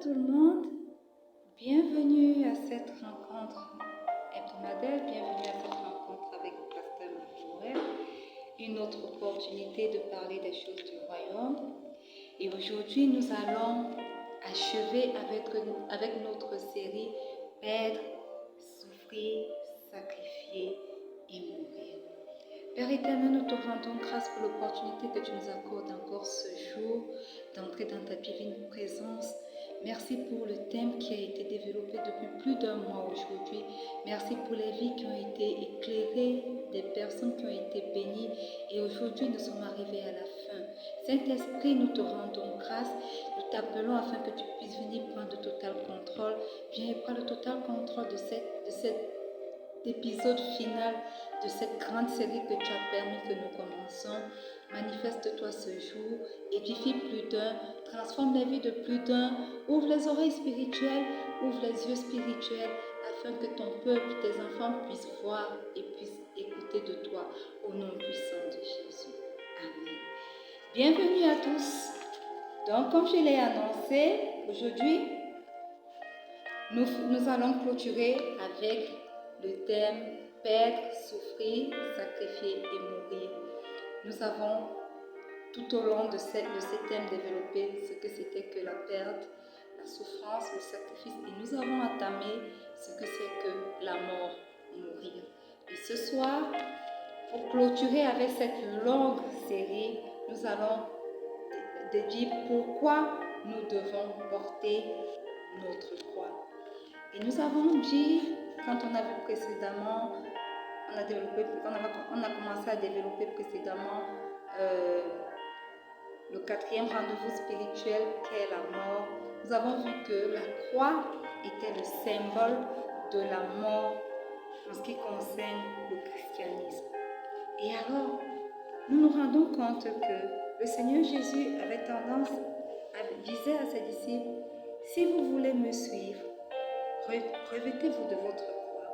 tout le monde, bienvenue à cette rencontre hebdomadaire, bienvenue à cette rencontre avec le pasteur Marie-Noël, une autre opportunité de parler des choses du royaume. Et aujourd'hui, nous allons achever avec notre série Perdre, souffrir, sacrifier et mourir. Père éternel, nous te rendons grâce pour l'opportunité que tu nous accordes encore ce jour d'entrer dans ta divine présence. Merci pour le thème qui a été développé depuis plus d'un mois aujourd'hui. Merci pour les vies qui ont été éclairées, des personnes qui ont été bénies. Et aujourd'hui, nous sommes arrivés à la fin. Saint-Esprit, nous te rendons grâce. Nous t'appelons afin que tu puisses venir prendre le total contrôle. Viens et prends le total contrôle de cet épisode final de cette grande série que tu as permis que nous commençons. Manifeste-toi ce jour, édifie plus d'un, transforme la vie de plus d'un, ouvre les oreilles spirituelles, ouvre les yeux spirituels, afin que ton peuple, tes enfants puissent voir et puissent écouter de toi, au nom puissant de Jésus. Amen. Bienvenue à tous. Donc, comme je l'ai annoncé, aujourd'hui, nous allons clôturer avec le thème perdre, souffrir, sacrifier et mourir. Nous avons tout au long de ces thèmes développé ce que c'était que la perte, la souffrance, le sacrifice, et nous avons entamé ce que c'est que la mort, mourir. Et ce soir, pour clôturer avec cette longue série, nous allons dire pourquoi nous devons porter notre croix. Et nous avons dit, quand on a vu précédemment, on a commencé à développer précédemment le quatrième rendez-vous spirituel qu'est la mort. Nous avons vu que la croix était le symbole de la mort en ce qui concerne le christianisme. Et alors, nous nous rendons compte que le Seigneur Jésus avait tendance à dire à ses disciples, si vous voulez me suivre, revêtez-vous de votre croix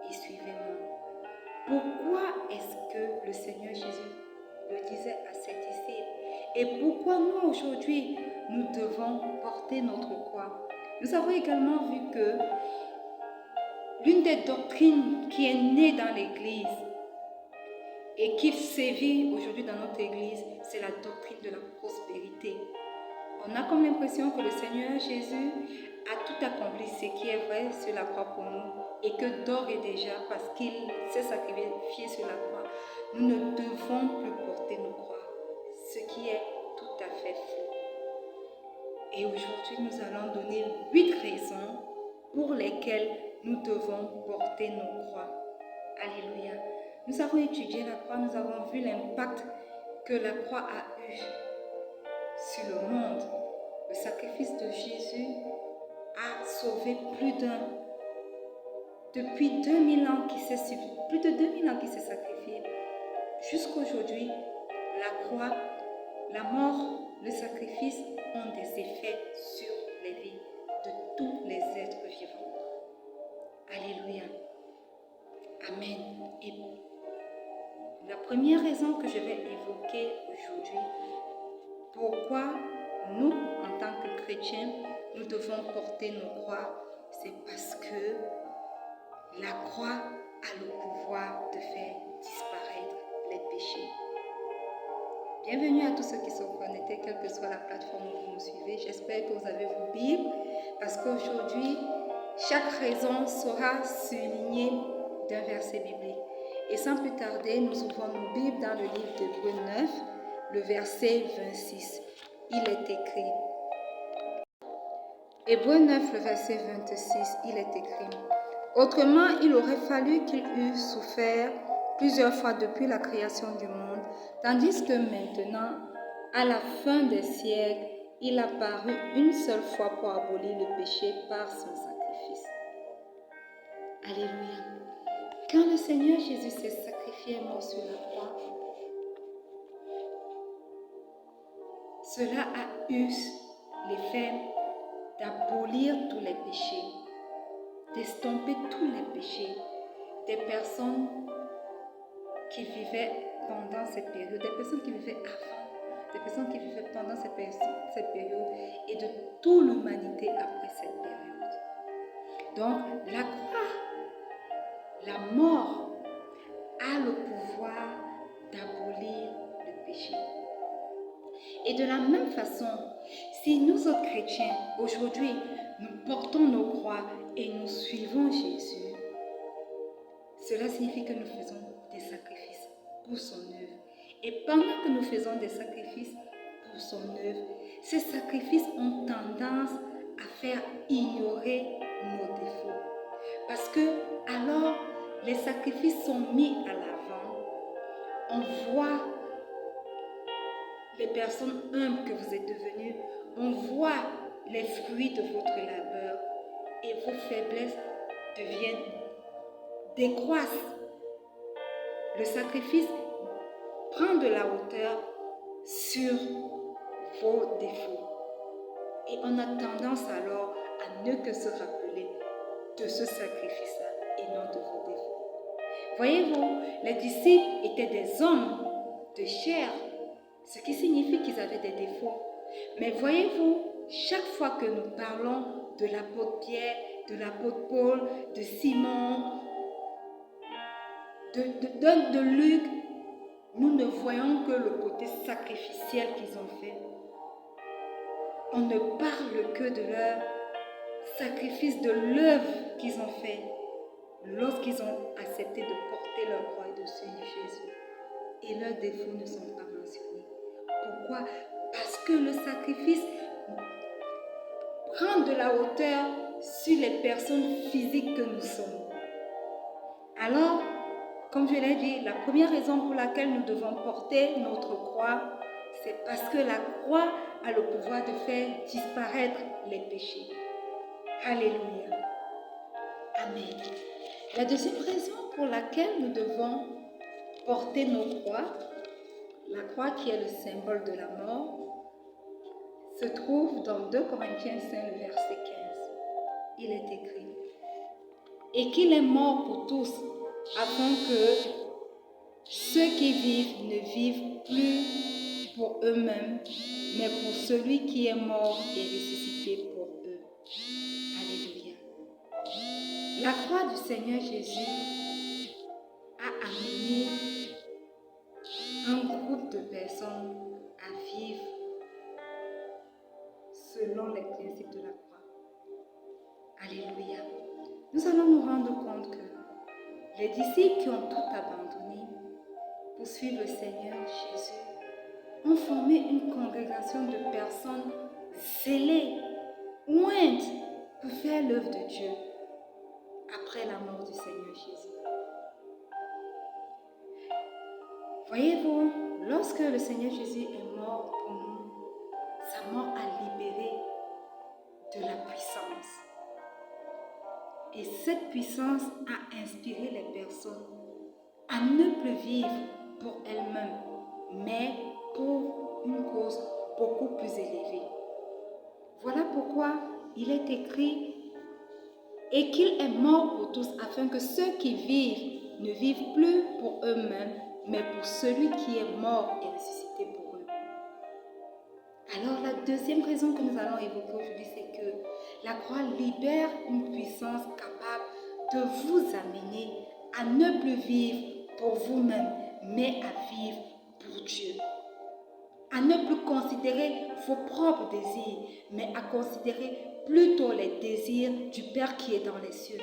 et suivez-moi. Pourquoi est-ce que le Seigneur Jésus le disait à ses disciples? Et pourquoi nous aujourd'hui, nous devons porter notre croix? Nous avons également vu que l'une des doctrines qui est née dans l'Église et qui sévit aujourd'hui dans notre Église, c'est la doctrine de la prospérité. On a comme l'impression que le Seigneur Jésus a tout accompli ce qui est vrai sur la croix pour nous et que d'ores et déjà, parce qu'il s'est sacrifié sur la croix, nous ne devons plus porter nos croix, ce qui est tout à fait faux. Et aujourd'hui, nous allons donner 8 raisons pour lesquelles nous devons porter nos croix. Alléluia. Nous avons étudié la croix, nous avons vu l'impact que la croix a eu sur le monde. Le sacrifice de Jésus a sauvé plus d'un. Depuis 2000 ans plus de 2000 ans qui s'est sacrifié. Jusqu'à aujourd'hui, la croix, la mort, le sacrifice ont des effets sur les vies de tous les êtres vivants. Alléluia. Amen. Et la première raison que je vais évoquer aujourd'hui, pourquoi nous, en tant que chrétiens, nous devons porter nos croix, c'est parce que la croix a le pouvoir de faire disparaître les péchés. Bienvenue à tous ceux qui sont connectés, quelle que soit la plateforme où vous nous suivez. J'espère que vous avez vos Bibles, parce qu'aujourd'hui, chaque raison sera surlignée d'un verset biblique. Et sans plus tarder, nous ouvrons nos Bibles dans le livre d'Hébreux 9, le verset 26. Il est écrit. Hébreux 9, le verset 26, il est écrit. Autrement, il aurait fallu qu'il eût souffert plusieurs fois depuis la création du monde, tandis que maintenant, à la fin des siècles, il a paru une seule fois pour abolir le péché par son sacrifice. Alléluia. Quand le Seigneur Jésus s'est sacrifié mort sur la croix, cela a eu l'effet d'abolir tous les péchés, d'estomper tous les péchés des personnes qui vivaient pendant cette période, des personnes qui vivaient avant. des personnes qui vivaient pendant cette période et de toute l'humanité après cette période. Donc, la croix, la mort, a le pouvoir d'abolir le péché. Et de la même façon, si nous autres chrétiens, aujourd'hui, nous portons nos croix et nous suivons Jésus, cela signifie que nous faisons des sacrifices pour son œuvre. Et pendant que nous faisons des sacrifices pour son œuvre, ces sacrifices ont tendance à faire ignorer nos défauts. Parce que alors, les sacrifices sont mis à l'avant. On voit les personnes humbles que vous êtes devenues. On voit les fruits de votre labeur et vos faiblesses décroissent. Le sacrifice prend de la hauteur sur vos défauts. Et on a tendance alors à ne que se rappeler de ce sacrifice-là et non de vos défauts. Voyez-vous, les disciples étaient des hommes de chair, ce qui signifie qu'ils avaient des défauts. Mais voyez-vous, chaque fois que nous parlons de l'apôtre Pierre, de l'apôtre Paul, de Simon, de Luc, nous ne voyons que le côté sacrificiel qu'ils ont fait. On ne parle que de leur sacrifice, de l'œuvre qu'ils ont fait lorsqu'ils ont accepté de porter leur croix et de suivre Jésus. Et leurs défauts ne sont pas mentionnés. Pourquoi? Parce que le sacrifice prend de la hauteur sur les personnes physiques que nous sommes. Alors, comme je l'ai dit, la première raison pour laquelle nous devons porter notre croix, c'est parce que la croix a le pouvoir de faire disparaître les péchés. Alléluia. Amen. La deuxième raison pour laquelle nous devons porter nos croix, la croix qui est le symbole de la mort, se trouve dans 2 Corinthiens 5, le verset 15. Il est écrit « Et qu'il est mort pour tous, afin que ceux qui vivent ne vivent plus pour eux-mêmes, mais pour celui qui est mort et ressuscité pour eux. » Alléluia. La croix du Seigneur Jésus a amené un groupe de personnes à vivre selon les principes de la croix. Alléluia. Nous allons nous rendre compte que les disciples qui ont tout abandonné pour suivre le Seigneur Jésus ont formé une congrégation de personnes zélées, ointes pour faire l'œuvre de Dieu après la mort du Seigneur Jésus. Voyez-vous, lorsque le Seigneur Jésus est mort pour nous, sa mort a libéré de la puissance. Et cette puissance a inspiré les personnes à ne plus vivre pour elles-mêmes, mais pour une cause beaucoup plus élevée. Voilà pourquoi il est écrit « Et qu'il est mort pour tous, afin que ceux qui vivent ne vivent plus pour eux-mêmes, mais pour celui qui est mort et ressuscité pour eux. » Alors la deuxième raison que nous allons évoquer aujourd'hui, c'est que la croix libère une puissance capable de vous amener à ne plus vivre pour vous-même, mais à vivre pour Dieu. À ne plus considérer vos propres désirs, mais à considérer plutôt les désirs du Père qui est dans les cieux.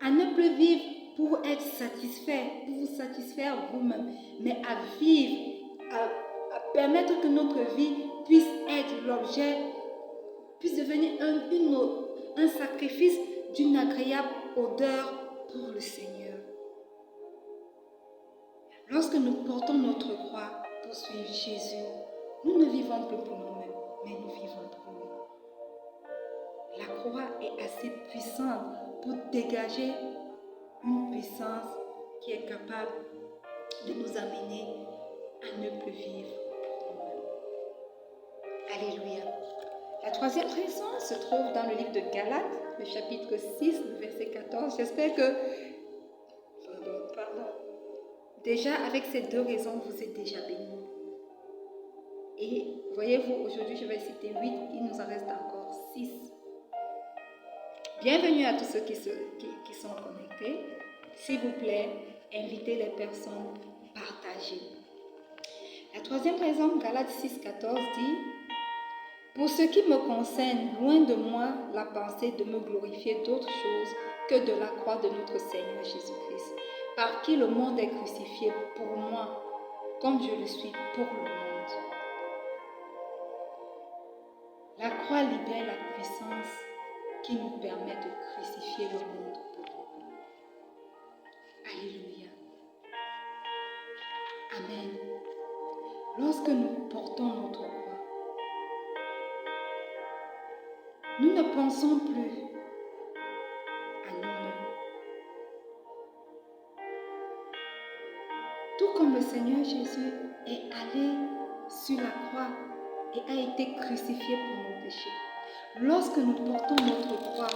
À ne plus vivre pour être satisfait, pour vous satisfaire vous-même, mais à vivre, à permettre que notre vie puisse être l'objet, puisse devenir un sacrifice d'une agréable odeur pour le Seigneur. Lorsque nous portons notre croix pour suivre Jésus, nous ne vivons plus pour nous-mêmes, mais nous vivons pour lui. La croix est assez puissante pour dégager une puissance qui est capable de nous amener à ne plus vivre pour nous-mêmes. Alléluia. La troisième raison se trouve dans le livre de Galates, le chapitre 6, le verset 14. J'espère que... Pardon. Déjà, avec ces deux raisons, vous êtes déjà bénis. Et voyez-vous, aujourd'hui, je vais citer 8, il nous en reste encore 6. Bienvenue à tous ceux qui sont connectés. S'il vous plaît, invitez les personnes, partagez. La troisième raison, Galates 6,14 dit « Pour ce qui me concerne, loin de moi la pensée de me glorifier d'autre chose que de la croix de notre Seigneur Jésus-Christ, par qui le monde est crucifié pour moi, comme je le suis pour le monde. » La croix libère la puissance qui nous permet de crucifier le monde pour nous. Alléluia. Amen. Lorsque nous portons notre croix, nous ne pensons plus à nous-mêmes. Tout comme le Seigneur Jésus est allé sur la croix et a été crucifié pour nos péchés. Lorsque nous portons notre croix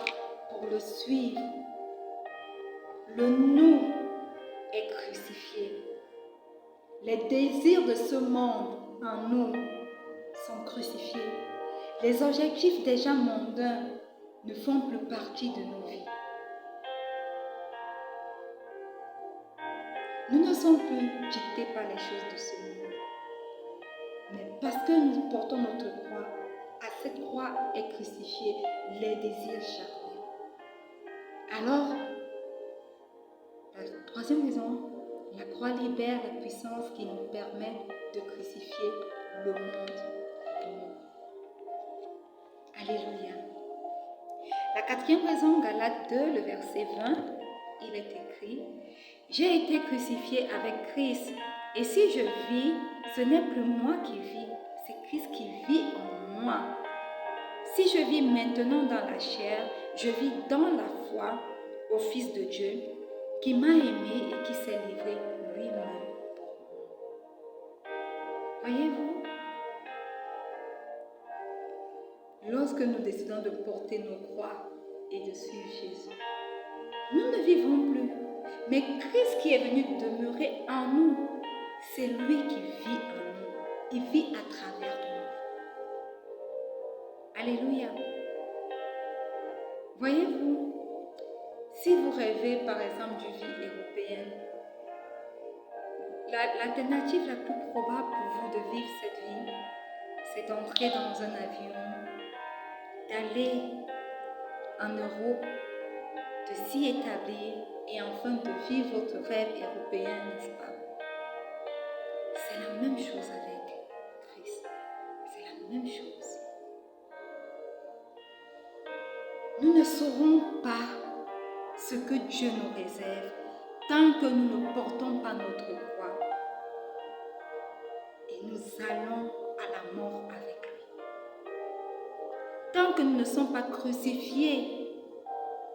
pour le suivre, le nous est crucifié. Les désirs de ce monde en nous sont crucifiés. Les objectifs déjà mondains ne font plus partie de nos vies. Nous ne sommes plus dictés par les choses de ce monde. Mais parce que nous portons notre croix, à cette croix est crucifié les désirs charnels. Alors, la troisième raison, la croix libère la puissance qui nous permet de crucifier le monde. Alléluia. La quatrième raison, Galates 2, le verset 20, il est écrit « J'ai été crucifié avec Christ, et si je vis, ce n'est plus moi qui vis, c'est Christ qui vit en moi. Si je vis maintenant dans la chair, je vis dans la foi au Fils de Dieu, qui m'a aimé et qui s'est livré lui-même pour moi. » Voyez-vous, lorsque nous décidons de porter nos croix et de suivre Jésus, nous ne vivons plus. Mais Christ qui est venu demeurer en nous, c'est lui qui vit en nous. Il vit à travers nous. Alléluia. Voyez-vous, si vous rêvez par exemple d'une vie européenne, l'alternative la plus probable pour vous de vivre cette vie, c'est d'entrer dans un avion, d'aller en Europe, de s'y établir et enfin de vivre votre rêve européen, n'est-ce pas? C'est la même chose avec Christ. C'est la même chose. Nous ne saurons pas ce que Dieu nous réserve tant que nous ne portons pas notre croix. Et nous allons à la mort avec lui. Tant que nous ne sommes pas crucifiés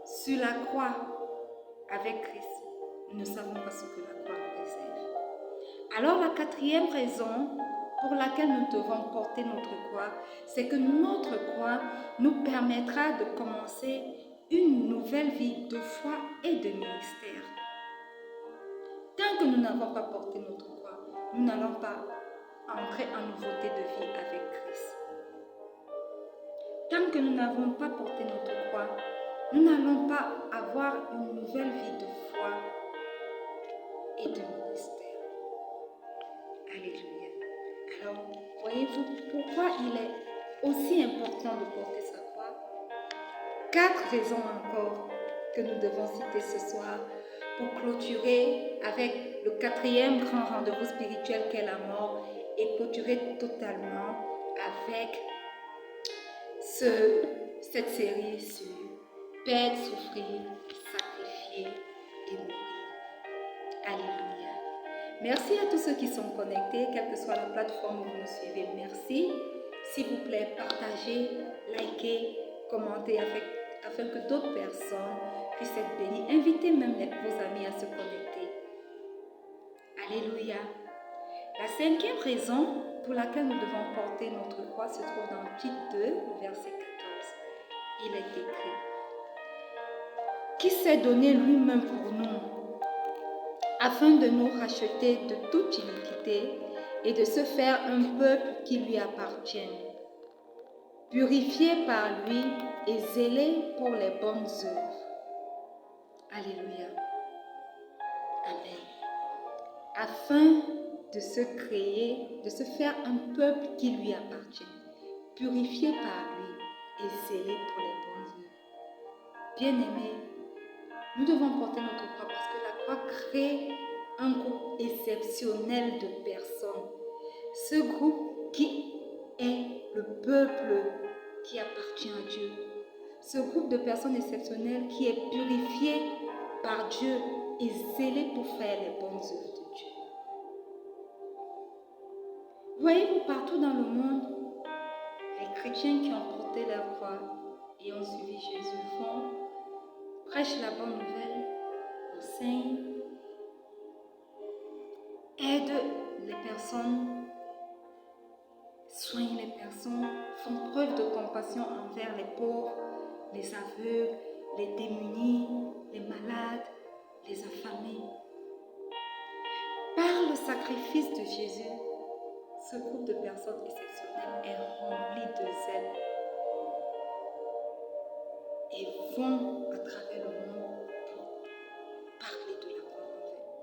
sur la croix avec Christ, nous ne savons pas ce que la croix nous réserve. Alors la quatrième raison pour laquelle nous devons porter notre croix, c'est que notre croix nous permettra de commencer une nouvelle vie de foi et de ministère. Tant que nous n'avons pas porté notre croix, nous n'allons pas entrer en nouveauté de vie avec Christ. Tant que nous n'avons pas porté notre croix, nous n'allons pas avoir une nouvelle vie de foi et de ministère. Alléluia. Alors, voyez-vous pourquoi il est aussi important de porter sa croix? 4 raisons encore que nous devons citer ce soir pour clôturer avec le 4e grand rendez-vous spirituel qu'est la mort et clôturer totalement avec cette série sur paix, souffrir, sacrifier et mourir. Alléluia. Merci à tous ceux qui sont connectés, quelle que soit la plateforme où vous nous suivez. Merci. S'il vous plaît, partagez, likez, commentez afin que d'autres personnes puissent être bénies. Invitez même vos amis à se connecter. Alléluia. La 5e raison pour laquelle nous devons porter notre croix se trouve dans Tite 2, verset 14. Il est écrit « Qui s'est donné lui-même pour nous, afin de nous racheter de toute iniquité et de se faire un peuple qui lui appartienne, purifié par lui et zélé pour les bonnes œuvres. Alléluia. Amen. Afin de se créer, de se faire un peuple qui lui appartient, purifié par lui et zélé pour les bonnes œuvres. Bien-aimés, nous devons porter notre croix parce que la croix crée un groupe exceptionnel de personnes. Ce groupe qui est le peuple qui appartient à Dieu. Ce groupe de personnes exceptionnelles qui est purifié par Dieu et zélé pour faire les bonnes œuvres de Dieu. Voyez-vous, partout dans le monde, les chrétiens qui ont porté leur croix et ont suivi Jésus prêchent la bonne nouvelle, enseignent, aident les personnes, soignent les personnes, font preuve de compassion envers les pauvres, les aveugles, les démunis, les malades, les affamés. Par le sacrifice de Jésus, ce groupe de personnes exceptionnelles est rempli de zèle et vont à travers le monde pour parler de la bonne nouvelle.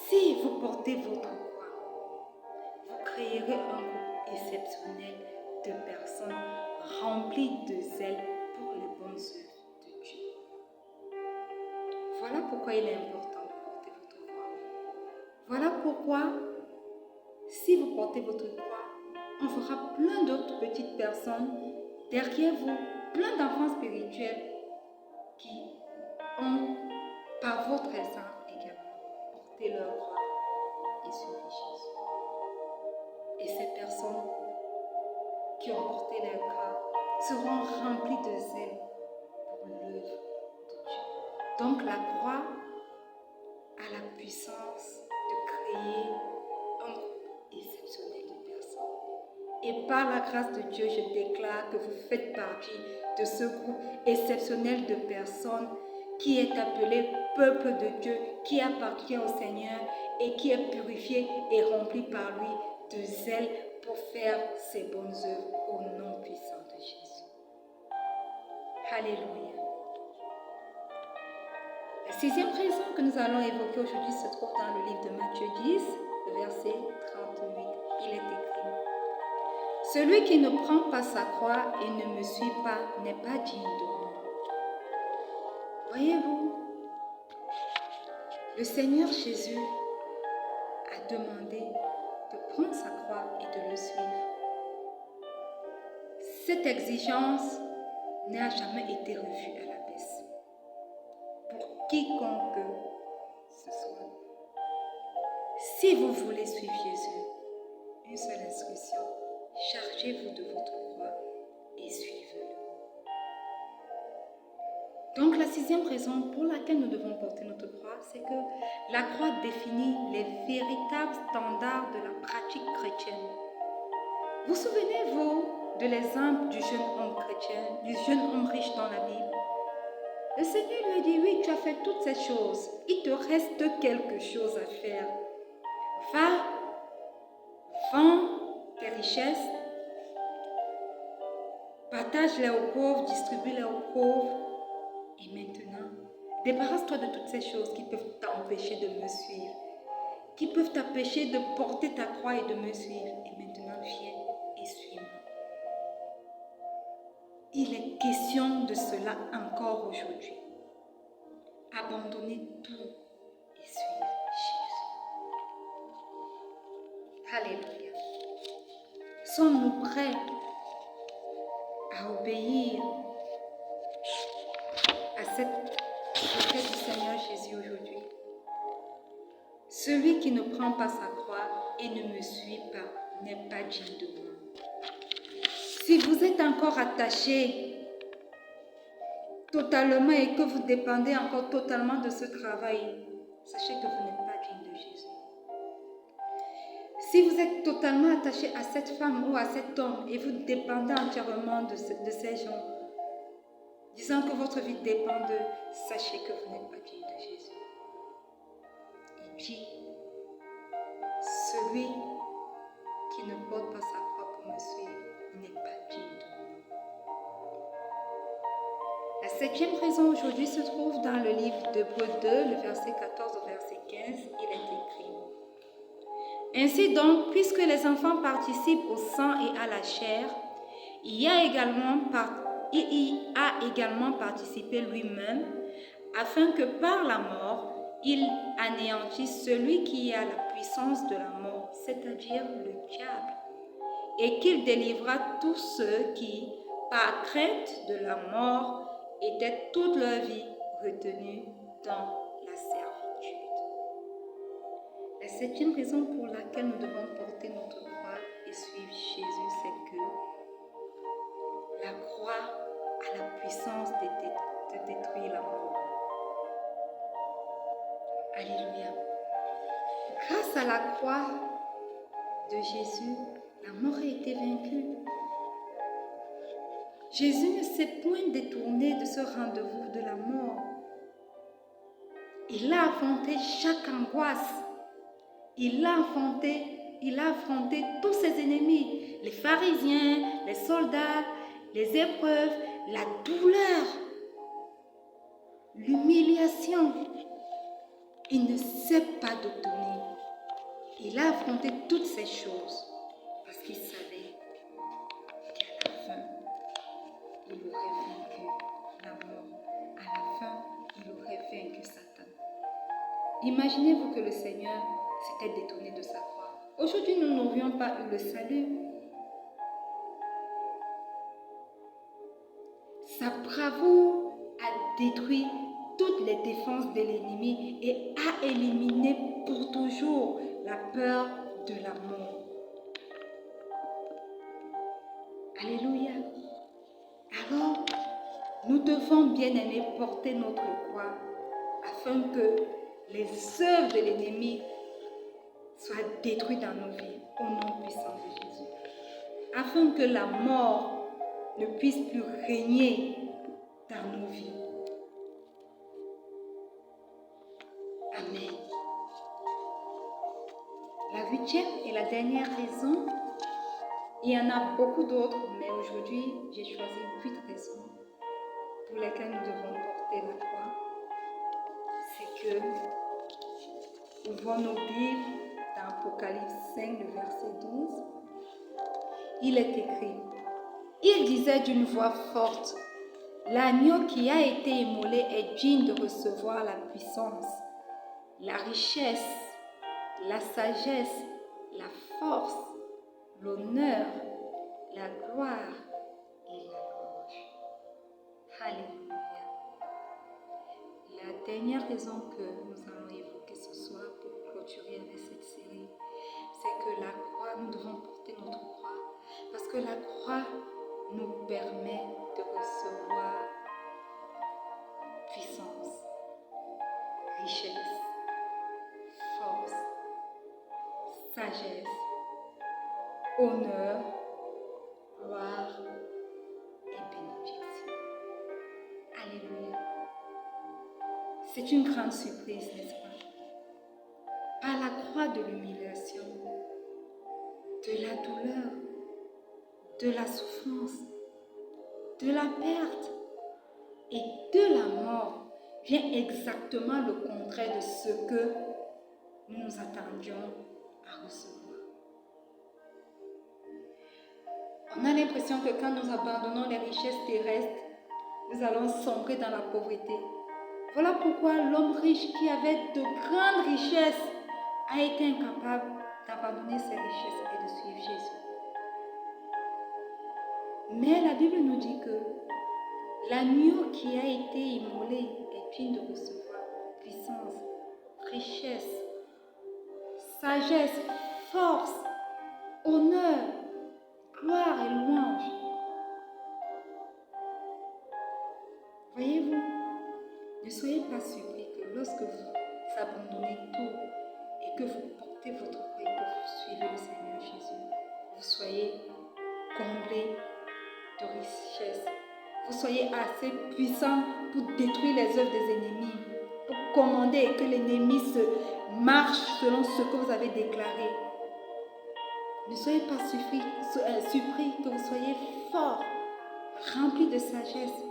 Si vous portez votre croix, vous créerez un groupe exceptionnel de personnes remplies de zèle pour les bonnes œuvres de Dieu. Voilà pourquoi il est important de porter votre croix. Voilà pourquoi, si vous portez votre croix, on fera plein d'autres petites personnes derrière vous, plein d'enfants spirituels qui ont, par votre exemple également, porté leur croix et suivi Jésus. Et ces personnes qui ont porté leur croix seront remplies de zèle pour l'œuvre de Dieu. Donc la croix a la puissance de créer un groupe exceptionnel de personnes. Et par la grâce de Dieu, je déclare que vous faites partie de ce groupe exceptionnel de personnes qui est appelé peuple de Dieu, qui appartient au Seigneur et qui est purifié et rempli par lui de zèle pour faire ses bonnes œuvres au nom puissant de Jésus. Alléluia. La sixième raison que nous allons évoquer aujourd'hui se trouve dans le livre de Matthieu 10, verset 38. Il est écrit: celui qui ne prend pas sa croix et ne me suit pas n'est pas digne de moi. Voyez-vous, le Seigneur Jésus a demandé de prendre sa croix et de le suivre. Cette exigence n'a jamais été revue à la baisse. Pour quiconque que ce soit. Si vous voulez suivre Jésus, une seule instruction: chargez-vous de votre croix et suivez-le. Donc la sixième raison pour laquelle nous devons porter notre croix, c'est que la croix définit les véritables standards de la pratique chrétienne. Vous souvenez-vous de l'exemple du jeune homme chrétien, du jeune homme riche dans la Bible? Le Seigneur lui a dit: oui, tu as fait toutes ces choses, il te reste quelque chose à faire. Va, vends tes richesses, partage-les aux pauvres, distribue-les aux pauvres. Et maintenant, débarrasse-toi de toutes ces choses qui peuvent t'empêcher de me suivre, qui peuvent t'empêcher de porter ta croix et de me suivre. Et maintenant, viens et suis-moi. Il est question de cela encore aujourd'hui. Abandonner tout et suivre Jésus. Alléluia. Sommes-nous prêts à obéir à cette requête du Seigneur Jésus aujourd'hui? Celui qui ne prend pas sa croix et ne me suit pas n'est pas digne de moi. Si vous êtes encore attaché totalement et que vous dépendez encore totalement de ce travail, sachez que vous n'êtes pas digne de Jésus. Si vous êtes totalement attaché à cette femme ou à cet homme et vous dépendez entièrement de ces gens, disant que votre vie dépend d'eux, sachez que vous n'êtes pas digne de Jésus. Et puis, celui qui ne porte pas sa croix pour me suivre n'est pas digne de moi. La 7e raison aujourd'hui se trouve dans le livre d'Hébreux 2, le verset 14 au verset 15. Il est écrit: Ainsi donc, puisque les enfants participent au sang et à la chair, il y a également participé lui-même, afin que par la mort, il anéantisse celui qui a la puissance de la mort, c'est-à-dire le diable, et qu'il délivra tous ceux qui, par crainte de la mort, étaient toute leur vie retenus dans la servitude. La 7e raison pour laquelle nous devons porter notre croix et suivre Jésus, c'est que la croix a la puissance de détruire la mort. Alléluia. Grâce à la croix de Jésus, la mort a été vaincue. Jésus ne s'est point détourné de ce rendez-vous de la mort. Il a affronté chaque angoisse. Il a affronté tous ses ennemis, les pharisiens, les soldats, les épreuves, la douleur, l'humiliation. Il ne s'est pas détourné. Il a affronté toutes ces choses parce qu'il savait qu'à la fin, il aurait vaincu la mort. À la fin, il aurait vaincu Satan. Imaginez-vous que le Seigneur s'était détourné de sa croix. Aujourd'hui, nous n'aurions pas eu le salut. Sa bravoure a détruit toutes les défenses de l'ennemi et a éliminé pour toujours la peur de la mort. Alléluia. Alors, nous devons bien aimer porter notre croix afin que les œuvres de l'ennemi soient détruites dans nos vies au nom puissant de Jésus. Afin que la mort ne puisse plus régner dans nos vies. Amen. La 8e et la dernière raison, il y en a beaucoup d'autres, mais aujourd'hui, j'ai choisi 8 raisons pour lesquelles nous devons porter la croix. C'est que, ouvrons nos Bibles dans Apocalypse 5, le verset 12, il est écrit: Il disait d'une voix forte, l'agneau qui a été immolé est digne de recevoir la puissance, la richesse, la sagesse, la force, l'honneur, la gloire et la louange. Alléluia. La dernière raison que nous allons évoquer ce soir pour clôturer avec cette série, c'est que la croix, nous devons porter notre croix, parce que la croix nous permet de recevoir puissance, richesse, force, sagesse, honneur, gloire et bénédiction. Alléluia. C'est une grande surprise, n'est-ce pas? Par la croix de l'humiliation, de la douleur, de la souffrance, de la perte et de la mort vient exactement le contraire de ce que nous nous attendions à recevoir. On a l'impression que quand nous abandonnons les richesses terrestres, nous allons sombrer dans la pauvreté. Voilà pourquoi l'homme riche qui avait de grandes richesses a été incapable d'abandonner ses richesses et de suivre Jésus. Mais la Bible nous dit que l'agneau qui a été immolé est digne de recevoir puissance, richesse, sagesse, force, honneur, gloire et louange. Voyez-vous, ne soyez pas surpris que lorsque vous abandonnez tout et que vous portez votre croix et que vous suivez le Seigneur Jésus, vous soyez comblés de richesse. Vous soyez assez puissant pour détruire les œuvres des ennemis, pour commander et que l'ennemi se marche selon ce que vous avez déclaré. Ne soyez pas surpris que vous soyez forts, remplis de sagesse,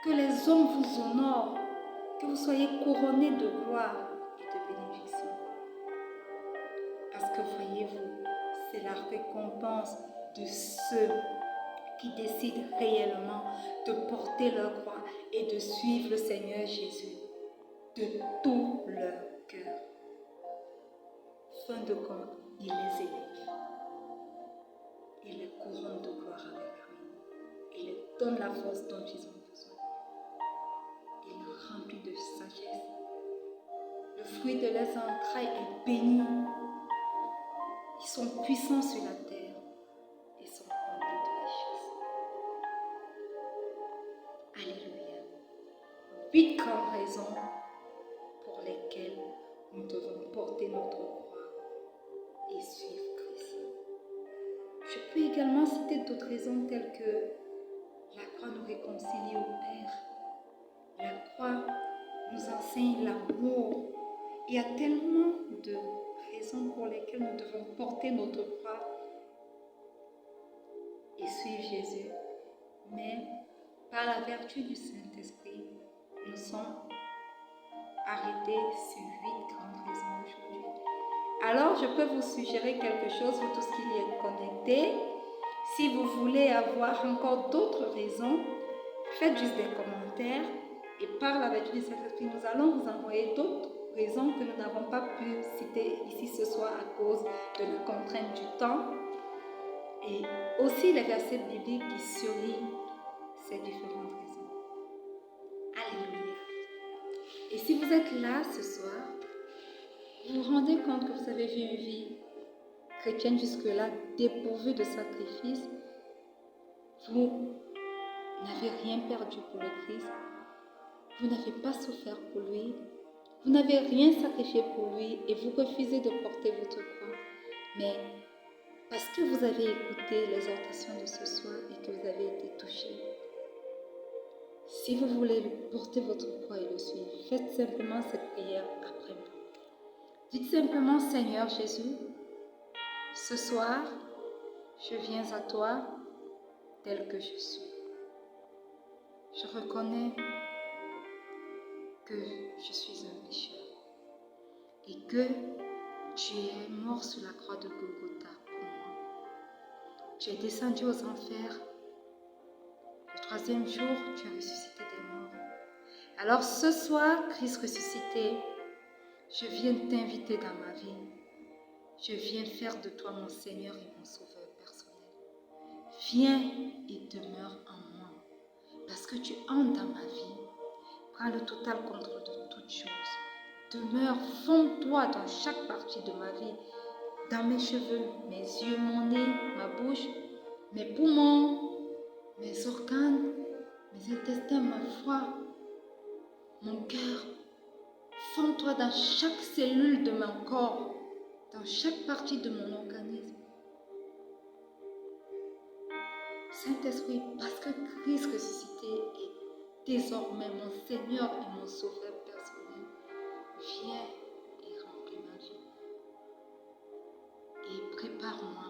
que les hommes vous honorent, que vous soyez couronnés de gloire et de bénédiction. Parce que voyez-vous, c'est la récompense de ceux qui décident réellement de porter leur croix et de suivre le Seigneur Jésus de tout leur cœur. Fin de compte, il les élève. Il les couronne de gloire avec lui. Il leur donne la force dont ils ont besoin. Il les remplit de sagesse. Le fruit de leurs entrailles est béni. Ils sont puissants sur la terre et sont remplis de richesses. Alléluia. 8 grandes raisons pour lesquelles nous devons porter notre croix et suivre Christ. Je peux également citer d'autres raisons telles que la croix nous réconcilie au Père. La croix nous enseigne l'amour. Il y a tellement de raisons pour lesquelles nous devons porter notre croix et suivre Jésus. Mais par la vertu du Saint-Esprit, nous sommes arrêtés sur 8 grandes raisons aujourd'hui. Alors, je peux vous suggérer quelque chose, vous tous qui y êtes connectés. Si vous voulez avoir encore d'autres raisons, faites juste des commentaires et par la vertu du Saint-Esprit, nous allons vous envoyer d'autres raisons que nous n'avons pas pu citer ici ce soir à cause de la contrainte du temps et aussi les versets bibliques qui surlignent ces différentes raisons. Alléluia. Et si vous êtes là ce soir, vous vous rendez compte que vous avez vu une vie chrétienne jusque-là dépourvue de sacrifice, vous n'avez rien perdu pour le Christ, vous n'avez pas souffert pour lui, vous n'avez rien sacrifié pour lui et vous refusez de porter votre croix. Mais parce que vous avez écouté l'exhortation de ce soir et que vous avez été touché, si vous voulez porter votre croix et le suivre, faites simplement cette prière après moi. Dites simplement, Seigneur Jésus, ce soir, je viens à toi tel que je suis. Je reconnais que je suis un pécheur et que tu es mort sur la croix de Golgotha pour moi. Tu es descendu aux enfers. Le 3e jour, tu as ressuscité des morts. Alors ce soir, Christ ressuscité, je viens t'inviter dans ma vie. Je viens faire de toi mon Seigneur et mon Sauveur personnel. Viens et demeure en moi. Parce que tu entres dans ma vie. Prends le total contrôle de toutes choses. Demeure, fonds-toi dans chaque partie de ma vie. Dans mes cheveux, mes yeux, mon nez, ma bouche, mes poumons, mes organes, mes intestins, ma foi, mon cœur. Fonds-toi dans chaque cellule de mon corps, dans chaque partie de mon organisme. Saint-Esprit, parce que Christ ressuscité est désormais mon Seigneur et mon Sauveur personnel, viens et remplis ma vie. Et prépare-moi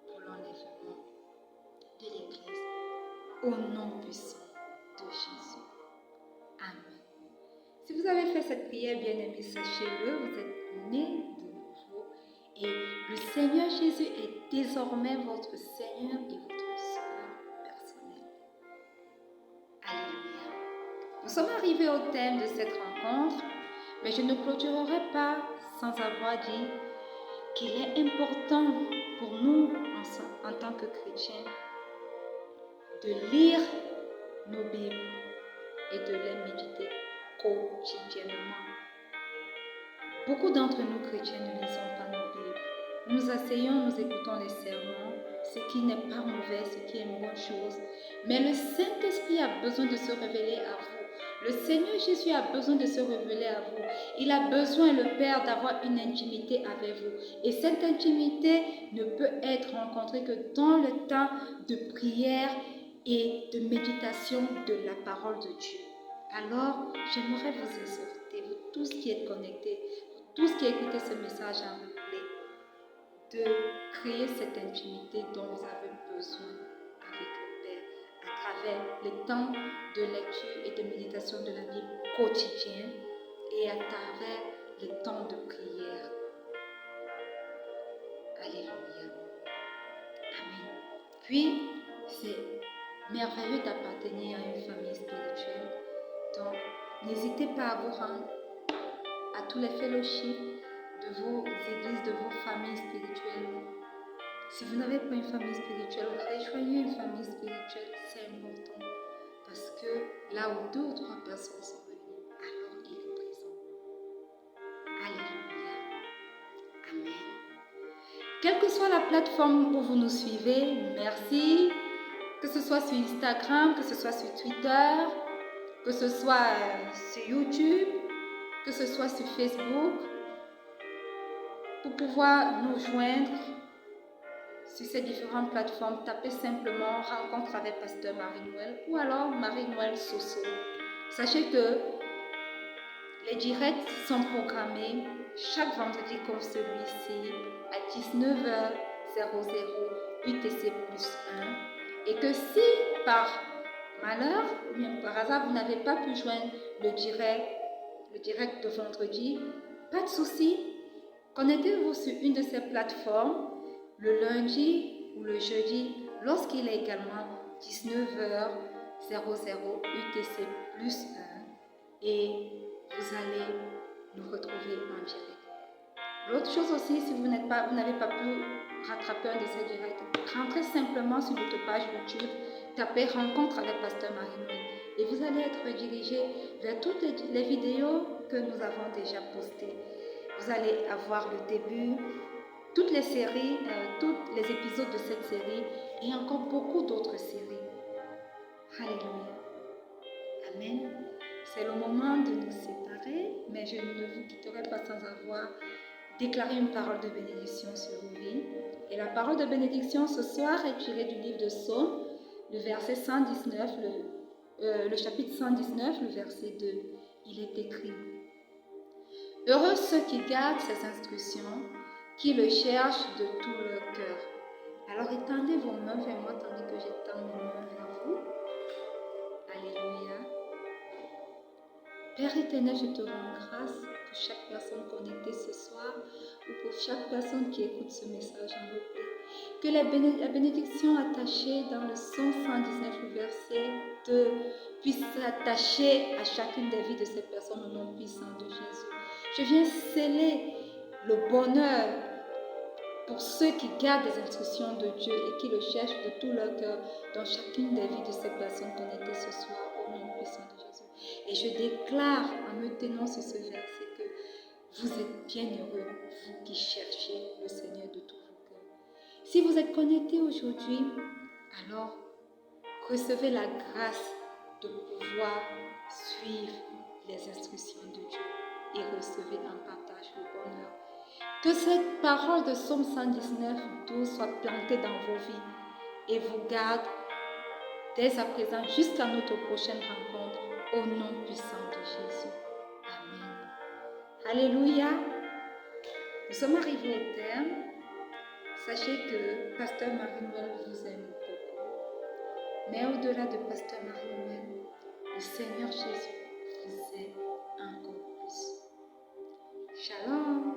pour l'enlèvement de l'Église au nom puissant de Jésus. Amen. Si vous avez fait cette prière, bien-aimés, sachez-le, vous êtes nés de nouveau et le Seigneur Jésus est désormais votre Seigneur et votre Sauveur personnel. Alléluia. Nous sommes arrivés au thème de cette rencontre, mais je ne clôturerai pas sans avoir dit qu'il est important pour nous en tant que chrétiens de lire nos Bibles et de les méditer quotidiennement. Beaucoup d'entre nous chrétiens ne lisons pas nos Bibles. Nous nous asseyons, nous écoutons les sermons, ce qui n'est pas mauvais, ce qui est une bonne chose. Mais le Saint-Esprit a besoin de se révéler à vous. Le Seigneur Jésus a besoin de se révéler à vous. Il a besoin, le Père, d'avoir une intimité avec vous. Et cette intimité ne peut être rencontrée que dans le temps de prière et de méditation de la parole de Dieu. Alors, j'aimerais vous exhorter, vous tous qui êtes connectés, vous tous qui écoutez ce message en replay, de créer cette intimité dont vous avez besoin avec le Père à travers les temps de lecture et de méditation de la Bible quotidienne et à travers les temps de prière. Alléluia. Amen. Puis, c'est merveilleux d'appartenir à une famille spirituelle. Donc, n'hésitez pas à vous rendre à tous les fellowships de vos églises, de vos familles spirituelles. Si vous n'avez pas une famille spirituelle, rejoignez une famille spirituelle, c'est important. Parce que là où 2 ou 3 personnes sont réunies, alors il est présent. Alléluia. Amen. Quelle que soit la plateforme où vous nous suivez, merci. Que ce soit sur Instagram, que ce soit sur Twitter, que ce soit sur YouTube, que ce soit sur Facebook, pour pouvoir nous joindre sur ces différentes plateformes, tapez simplement Rencontre avec Pasteur Marie-Noël ou alors Marie-Noël Soso. Sachez que les directs sont programmés chaque vendredi comme celui-ci à 19h00 UTC plus 1 et que si par malheur ou bien par hasard vous n'avez pas pu joindre le direct de vendredi, pas de souci, connectez-vous sur une de ces plateformes le lundi ou le jeudi lorsqu'il est également 19h00 UTC plus 1 et vous allez nous retrouver en direct. L'autre chose aussi, si vous n'avez pas pu rattraper un de ces directs, rentrez simplement sur notre page YouTube, tapez Rencontre avec Pasteur Marie-Noël et vous allez être redirigé vers toutes les vidéos que nous avons déjà postées. Vous allez avoir le début, toutes les séries, tous les épisodes de cette série et encore beaucoup d'autres séries. Alléluia. Amen. C'est le moment de nous séparer, mais je ne vous quitterai pas sans avoir déclaré une parole de bénédiction sur vos vies. Et la parole de bénédiction ce soir est tirée du livre de Psaume, le verset 119, le chapitre 119, le verset 2. Il est écrit: Heureux ceux qui gardent ses instructions, qui le cherchent de tout leur cœur. Alors étendez vos mains vers moi tandis que j'étends mes mains vers vous. Alléluia. Père éternel, je te rends grâce pour chaque personne connectée ce soir ou pour chaque personne qui écoute ce message en replay. Que la bénédiction attachée dans le Psaume 119, le verset 2, puisse s'attacher à chacune des vies de ces personnes au nom puissant de Jésus. Je viens sceller le bonheur pour ceux qui gardent les instructions de Dieu et qui le cherchent de tout leur cœur dans chacune des vies de ces personnes connectées ce soir au nom puissant de Jésus. Et je déclare en me tenant sur ce verset que vous êtes bienheureux, vous qui cherchez le Seigneur de tout vos cœurs. Si vous êtes connectés aujourd'hui, alors recevez la grâce de pouvoir suivre les instructions de Dieu et recevez en partage le bonheur. Que cette parole de Psaume 119, 12 soit plantée dans vos vies et vous garde dès à présent jusqu'à notre prochaine rencontre au nom puissant de Jésus. Amen. Alléluia. Nous sommes arrivés au terme. Sachez que Pasteur Marie-Noël vous aime beaucoup. Mais au-delà de Pasteur Marie-Noël, le Seigneur Jésus vous aime encore plus. Shalom.